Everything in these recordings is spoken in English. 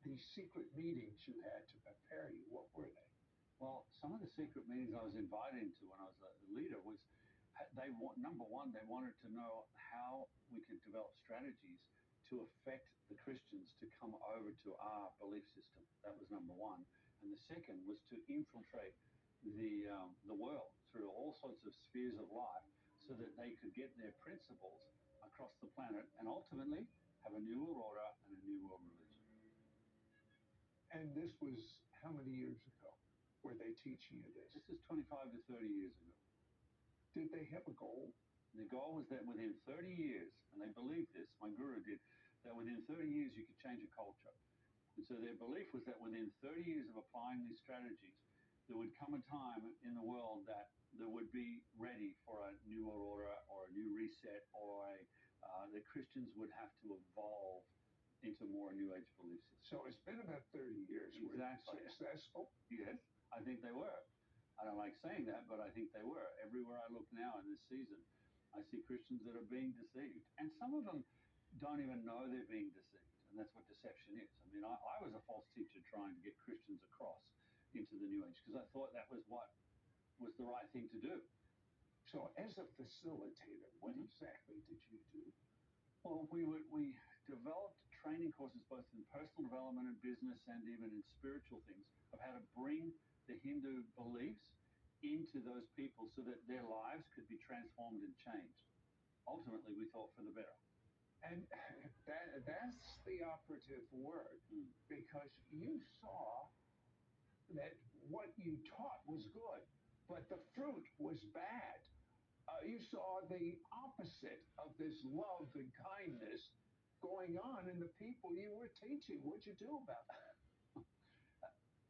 these secret meetings you had to prepare you, what were they? Well, some of the secret meetings I was invited into when I was a leader was number one, they wanted to know how we could develop strategies to affect the Christians to come over to our belief system. That was number one. And the second was to infiltrate the world through all sorts of spheres of life so that they could get their principles across the planet and ultimately have a new world order and a new world religion. And this was how many years ago were they teaching you this? This is 25 to 30 years ago. Did they have a goal? The goal was that within 30 years, and they believed this, my guru did, that within 30 years you could change a culture. And so their belief was that within 30 years of applying these strategies, there would come a time in the world that there would be ready for a new world order or a new reset, or that Christians would have to evolve into more New Age belief system. So it's been about 30 years. Exactly. Were they successful? Yes, I think they were. I don't like saying that, but I think they were. Everywhere I look now in this season, I see Christians that are being deceived. And some of them don't even know they're being deceived. And that's what deception is. I mean, I was a false teacher trying to get Christians across into the New Age because I thought that was what was the right thing to do. So as a facilitator, what exactly did you do? Well, we developed training courses both in personal development and business and even in spiritual things of how to bring the Hindu beliefs into those people so that their lives could be transformed and changed. Ultimately, we thought for the better. And that's the operative word, because you saw that what you taught was good, but the fruit was bad. You saw the opposite of this love and kindness going on in the people you were teaching. What'd you do about that?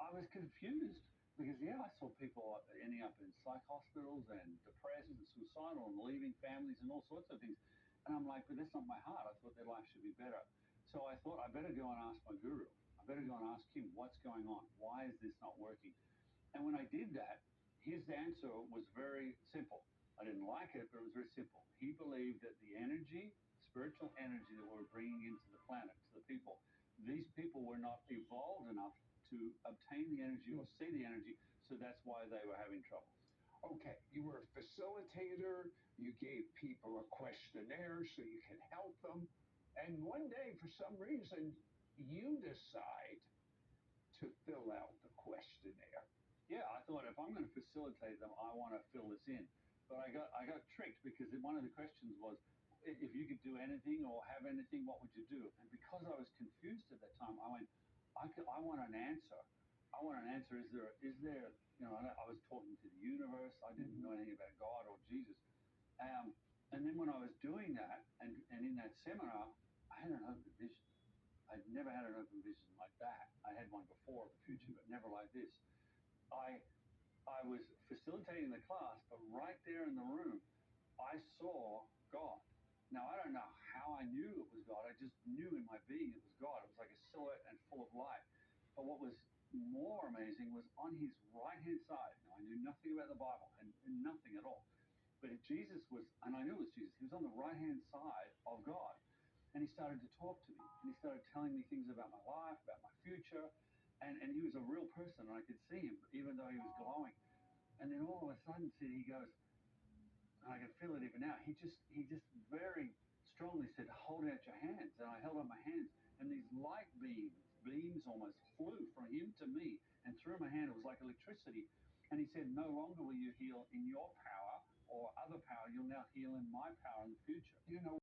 I was confused because, I saw people ending up in psych hospitals and depressed and suicidal and leaving families and all sorts of things. And I'm like, but that's not my heart. I thought their life should be better. So I thought I better go and ask my guru. I better go and ask him what's going on. Why is this not working? And when I did that, his answer was very simple. I didn't like it, but it was very simple. He believed that the energy, spiritual energy that we're bringing into the planet, to the people, these people were not evolved enough to obtain the energy or see the energy, so that's why they were having trouble. Okay, you were a facilitator, you gave people a questionnaire so you could help them, and one day, for some reason, you decide to fill out the questionnaire. Yeah, I thought if I'm going to facilitate them, I want to fill this in. But I got tricked because one of the questions was, if you could do anything or have anything, what would you do? And because I was confused at that time, I went, I want an answer. I want an answer. Is there, I was talking to the universe. I didn't know anything about God or Jesus. And then when I was doing that, and in that seminar, I had an open vision. I'd never had an open vision like that. I had one before of the future, but never like this. I was facilitating the class, but right there in the room, I saw God. Now, I don't know how I knew it was God. I just knew in my being it was God. It was like a silhouette and full of light. But what was more amazing was on his right-hand side. Now, I knew nothing about the Bible and nothing at all. But Jesus was, and I knew it was Jesus, he was on the right-hand side of God. And he started to talk to me. And he started telling me things about my life, about my future. And he was a real person, and I could see him, even though he was glowing. And then all of a sudden, he goes, and I can feel it even now. He just very strongly said, "Hold out your hands." And I held out my hands, and these light beams almost flew from him to me and through my hand. It was like electricity. And he said, "No longer will you heal in your power or other power. You'll now heal in my power in the future." You know,